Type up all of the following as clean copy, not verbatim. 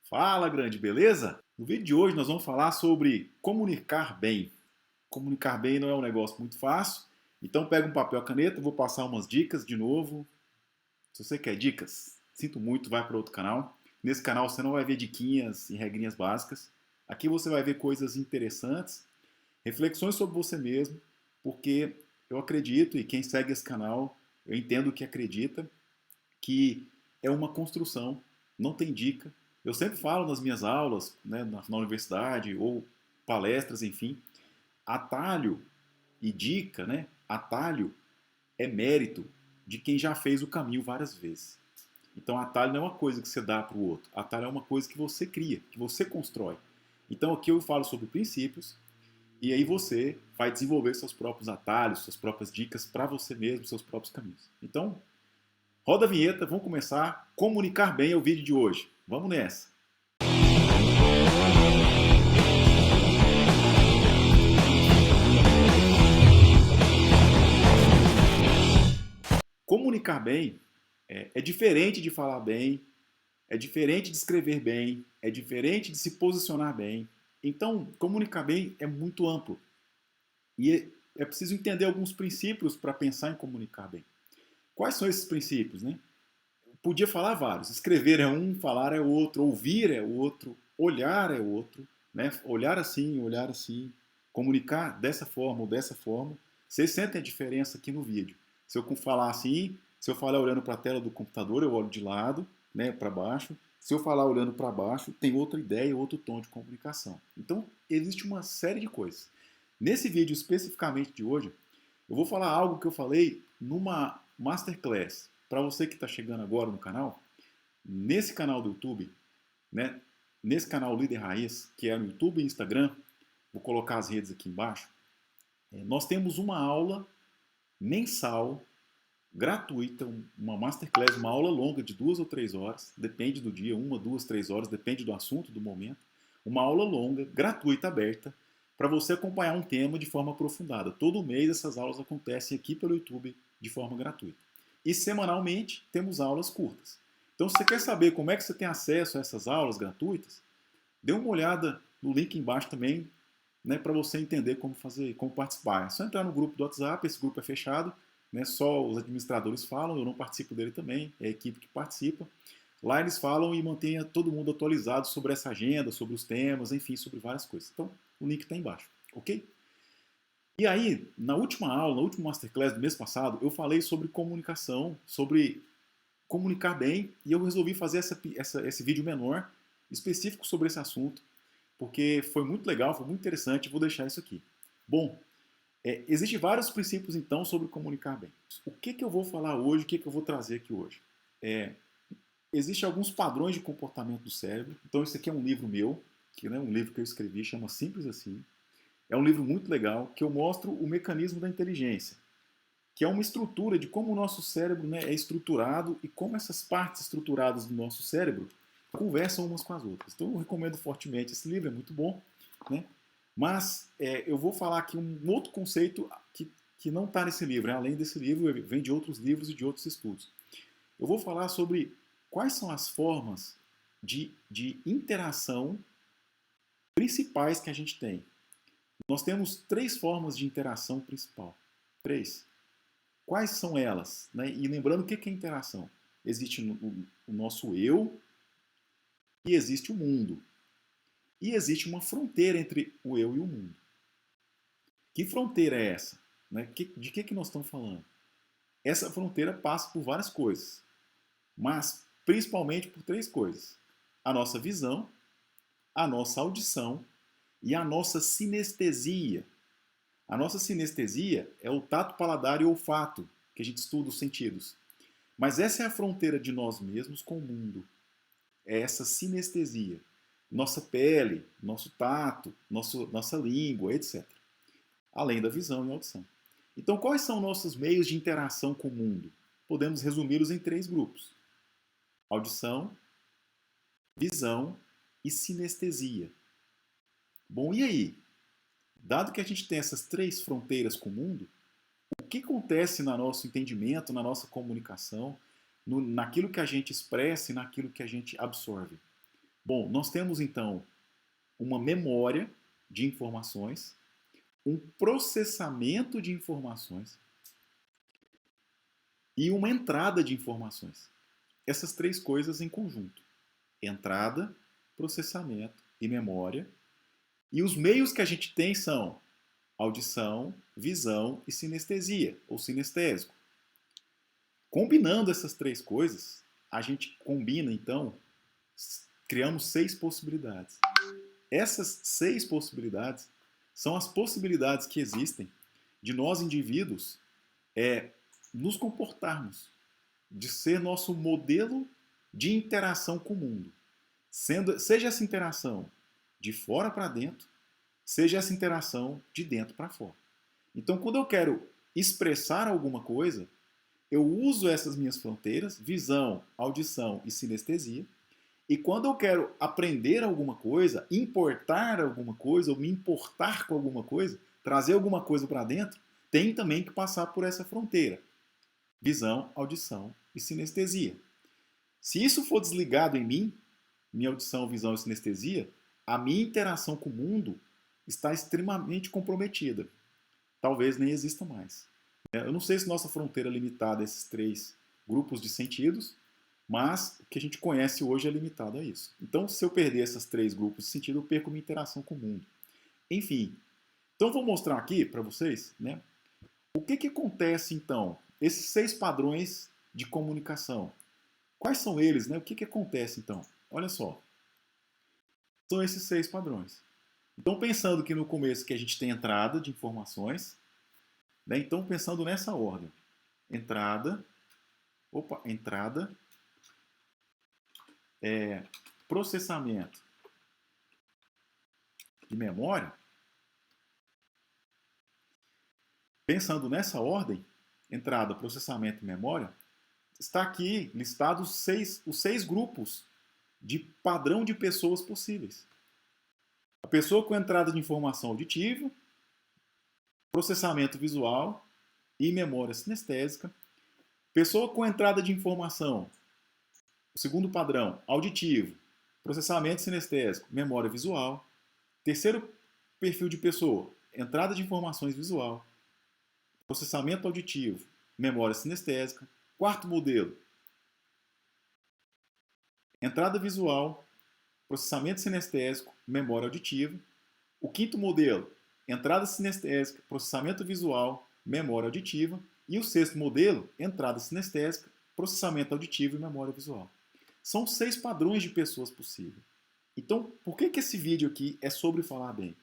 Fala, grande, beleza? No vídeo de hoje nós vamos falar sobre comunicar bem. Comunicar bem não é um negócio muito fácil, então pega um papel e caneta, eu vou passar umas dicas de novo. Se você quer dicas, sinto muito, vai para outro canal. Nesse canal você não vai ver diquinhas e regrinhas básicas. Aqui você vai ver coisas interessantes, reflexões sobre você mesmo, porque eu acredito, e quem segue esse canal, eu entendo que acredita, que é uma construção, não tem dica. Eu sempre falo nas minhas aulas, né, na universidade ou palestras, enfim, atalho e dica, né, atalho é mérito de quem já fez o caminho várias vezes. Então, atalho não é uma coisa que você dá para o outro, atalho é uma coisa que você cria, que você constrói. Então, aqui eu falo sobre princípios e aí você vai desenvolver seus próprios atalhos, suas próprias dicas para você mesmo, seus próprios caminhos. Então, roda a vinheta, vamos começar. Comunicar bem é o vídeo de hoje. Vamos nessa. Comunicar bem é diferente de falar bem, é diferente de escrever bem, é diferente de se posicionar bem. Então, comunicar bem é muito amplo. E é preciso entender alguns princípios para pensar em comunicar bem. Quais são esses princípios, né? Podia falar vários. Escrever é um, falar é outro, ouvir é outro, olhar é outro, né? Olhar assim, comunicar dessa forma ou dessa forma. Vocês sentem a diferença aqui no vídeo. Se eu falar assim, se eu falar olhando para a tela do computador, eu olho de lado, né, para baixo. Se eu falar olhando para baixo, tem outra ideia, outro tom de comunicação. Então, existe uma série de coisas. Nesse vídeo especificamente de hoje, eu vou falar algo que eu falei numa masterclass. Para você que está chegando agora no canal, nesse canal do YouTube, né, nesse canal Líder Raiz, que é no YouTube e Instagram, vou colocar as redes aqui embaixo, nós temos uma aula mensal, gratuita, uma masterclass, uma aula longa de 2 ou 3 horas, depende do dia, 1, 2, 3 horas, depende do assunto, do momento. Uma aula longa, gratuita, aberta, para você acompanhar um tema de forma aprofundada. Todo mês essas aulas acontecem aqui pelo YouTube de forma gratuita. E semanalmente temos aulas curtas. Então, se você quer saber como é que você tem acesso a essas aulas gratuitas, dê uma olhada no link embaixo também, né, para você entender como fazer, como participar. É só entrar no grupo do WhatsApp, esse grupo é fechado, né, só os administradores falam, eu não participo dele também, é a equipe que participa. Lá eles falam e mantém todo mundo atualizado sobre essa agenda, sobre os temas, enfim, sobre várias coisas. Então, o link está embaixo, ok? E aí, na última aula, na última masterclass do mês passado, eu falei sobre comunicação, sobre comunicar bem, e eu resolvi fazer esse vídeo menor, específico sobre esse assunto, porque foi muito legal, foi muito interessante, vou deixar isso aqui. Bom, existem vários princípios, então, sobre comunicar bem. O que eu vou falar hoje, o que eu vou trazer aqui hoje? Existem alguns padrões de comportamento do cérebro, então esse aqui é um livro meu, que é um livro que eu escrevi, chama Simples Assim. É um livro muito legal, que eu mostro o mecanismo da inteligência, que é uma estrutura de como o nosso cérebro, né, é estruturado e como essas partes estruturadas do nosso cérebro conversam umas com as outras. Então eu recomendo fortemente esse livro, é muito bom, né? Mas eu vou falar aqui um outro conceito que não está nesse livro, né? Além desse livro, vem de outros livros e de outros estudos. Eu vou falar sobre quais são as formas de interação principais que a gente tem. Nós temos 3 formas de interação principal. 3. Quais são elas? Né? E lembrando o que é interação. Existe o nosso eu e existe o mundo. E existe uma fronteira entre o eu e o mundo. Que fronteira é essa? Né? De que nós estamos falando? Essa fronteira passa por várias coisas, mas principalmente por 3 coisas. A nossa visão, a nossa audição e a nossa sinestesia. A nossa sinestesia é o tato, paladar e olfato, que a gente estuda os sentidos. Mas essa é a fronteira de nós mesmos com o mundo. É essa sinestesia. Nossa pele, nosso tato, nossa língua, etc. Além da visão e audição. Então, quais são nossos meios de interação com o mundo? Podemos resumi-los em 3 grupos: audição, visão e sinestesia. Bom, e aí? Dado que a gente tem essas 3 fronteiras com o mundo, o que acontece no nosso entendimento, na nossa comunicação, naquilo que a gente expressa e naquilo que a gente absorve? Bom, nós temos então uma memória de informações, um processamento de informações e uma entrada de informações. Essas três coisas em conjunto: entrada, processamento e memória. E os meios que a gente tem são audição, visão e sinestesia, ou sinestésico. Combinando essas três coisas, a gente combina, então, criamos 6 possibilidades. Essas 6 possibilidades são as possibilidades que existem de nós, indivíduos, nos comportarmos, de ser nosso modelo de interação com o mundo. Seja essa interação de fora para dentro, seja essa interação de dentro para fora. Então, quando eu quero expressar alguma coisa, eu uso essas minhas fronteiras, visão, audição e sinestesia. E quando eu quero aprender alguma coisa, importar alguma coisa, ou me importar com alguma coisa, trazer alguma coisa para dentro, tem também que passar por essa fronteira. Visão, audição e sinestesia. Se isso for desligado em mim, minha audição, visão e sinestesia, a minha interação com o mundo está extremamente comprometida. Talvez nem exista mais. Eu não sei se nossa fronteira é limitada a esses 3 grupos de sentidos, mas o que a gente conhece hoje é limitado a isso. Então, se eu perder esses 3 grupos de sentido, eu perco minha interação com o mundo. Enfim, então vou mostrar aqui para vocês, né, o que acontece então, esses 6 padrões de comunicação. Quais são eles, né? O que acontece então? Olha só, são esses 6 padrões. Então, pensando que no começo que a gente tem entrada de informações, né? Então, pensando nessa ordem, entrada, processamento de memória. Pensando nessa ordem, entrada, processamento e memória, está aqui listados os 6 grupos de padrão de pessoas possíveis. A pessoa com entrada de informação auditiva, processamento visual e memória sinestésica. Pessoa com entrada de informação, o segundo padrão, auditivo, processamento sinestésico, memória visual. Terceiro perfil de pessoa, entrada de informações visual, processamento auditivo, memória sinestésica. Quarto modelo, entrada visual, processamento sinestésico, memória auditiva. O quinto modelo, entrada sinestésica, processamento visual, memória auditiva. E o sexto modelo, entrada sinestésica, processamento auditivo e memória visual. São 6 padrões de pessoas possíveis. Então, por que esse vídeo aqui é sobre falar bem?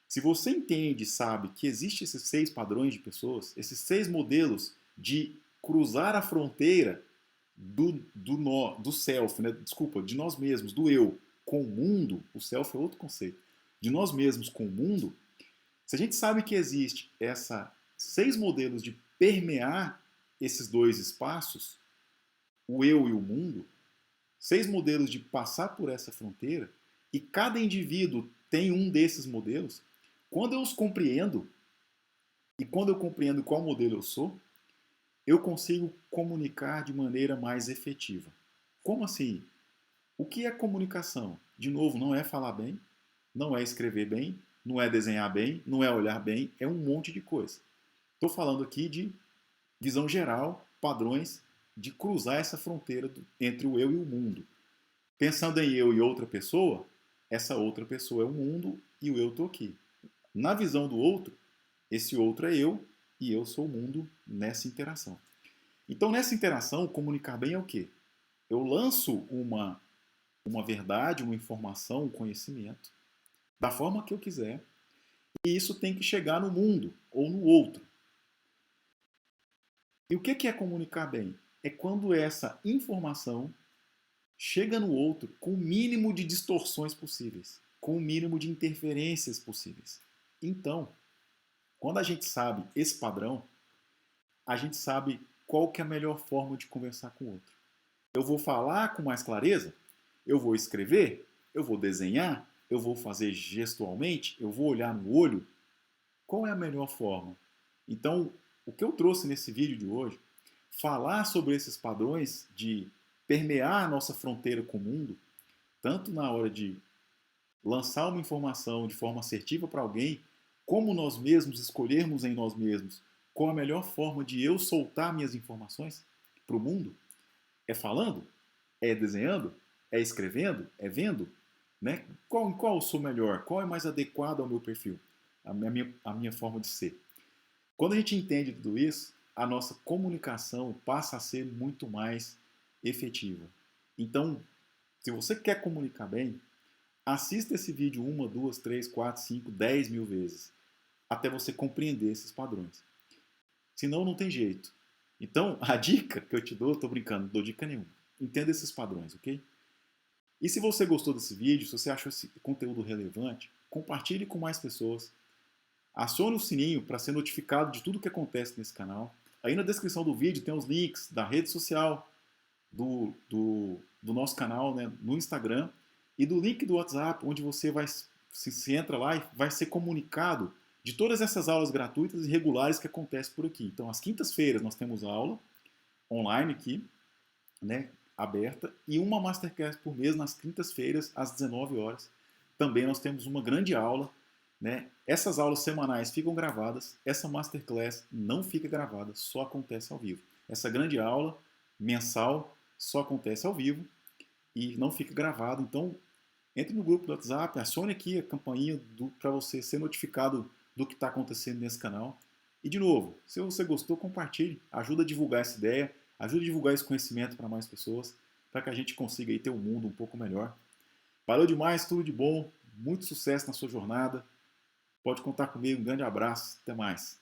Se você entende e sabe que existem esses 6 padrões de pessoas, esses 6 modelos de cruzar a fronteira do self, né? Desculpa, de nós mesmos, do eu com o mundo, o self é outro conceito, de nós mesmos com o mundo, se a gente sabe que existe esses 6 modelos de permear esses 2 espaços, o eu e o mundo, 6 modelos de passar por essa fronteira, e cada indivíduo tem um desses modelos, quando eu os compreendo, e quando eu compreendo qual modelo eu sou, eu consigo comunicar de maneira mais efetiva. Como assim? O que é comunicação? De novo, não é falar bem, não é escrever bem, não é desenhar bem, não é olhar bem, é um monte de coisa. Estou falando aqui de visão geral, padrões de cruzar essa fronteira entre o eu e o mundo. Pensando em eu e outra pessoa, essa outra pessoa é o mundo e o eu estou aqui. Na visão do outro, esse outro é eu e eu sou o mundo nessa interação. Então, nessa interação, comunicar bem é o quê? Eu lanço uma verdade, uma informação, um conhecimento, da forma que eu quiser, e isso tem que chegar no mundo ou no outro. E o que é comunicar bem? É quando essa informação chega no outro com o mínimo de distorções possíveis, com o mínimo de interferências possíveis. Então, quando a gente sabe esse padrão, a gente sabe qual que é a melhor forma de conversar com o outro. Eu vou falar com mais clareza? Eu vou escrever? Eu vou desenhar? Eu vou fazer gestualmente? Eu vou olhar no olho? Qual é a melhor forma? Então, o que eu trouxe nesse vídeo de hoje, falar sobre esses padrões de permear a nossa fronteira com o mundo, tanto na hora de lançar uma informação de forma assertiva para alguém, como nós mesmos escolhermos em nós mesmos qual a melhor forma de eu soltar minhas informações para o mundo, é falando, é desenhando, é escrevendo, é vendo, né? Qual eu sou melhor? Qual é mais adequado ao meu perfil? A minha forma de ser. Quando a gente entende tudo isso, a nossa comunicação passa a ser muito mais efetiva. Então, se você quer comunicar bem, assista esse vídeo uma, duas, três, quatro, cinco, 10 mil vezes, até você compreender esses padrões. Senão, não tem jeito. Então, a dica que eu te dou, eu tô brincando, não dou dica nenhuma. Entenda esses padrões, ok? E se você gostou desse vídeo, se você achou esse conteúdo relevante, compartilhe com mais pessoas. Acione o sininho para ser notificado de tudo que acontece nesse canal. Aí na descrição do vídeo tem os links da rede social do nosso canal, né, no Instagram, e do link do WhatsApp, onde você vai se entra lá e vai ser comunicado de todas essas aulas gratuitas e regulares que acontecem por aqui. Então, às quintas-feiras nós temos aula online aqui, né, aberta, e uma masterclass por mês nas quintas-feiras, às 19 horas. Também nós temos uma grande aula, né? Essas aulas semanais ficam gravadas, essa masterclass não fica gravada, só acontece ao vivo. Essa grande aula mensal só acontece ao vivo e não fica gravado. Então, entre no grupo do WhatsApp, acione aqui a campainha para você ser notificado do que está acontecendo nesse canal. E, de novo, se você gostou, compartilhe. Ajuda a divulgar essa ideia, ajuda a divulgar esse conhecimento para mais pessoas, para que a gente consiga aí ter um mundo um pouco melhor. Valeu demais, tudo de bom, muito sucesso na sua jornada. Pode contar comigo, um grande abraço, até mais.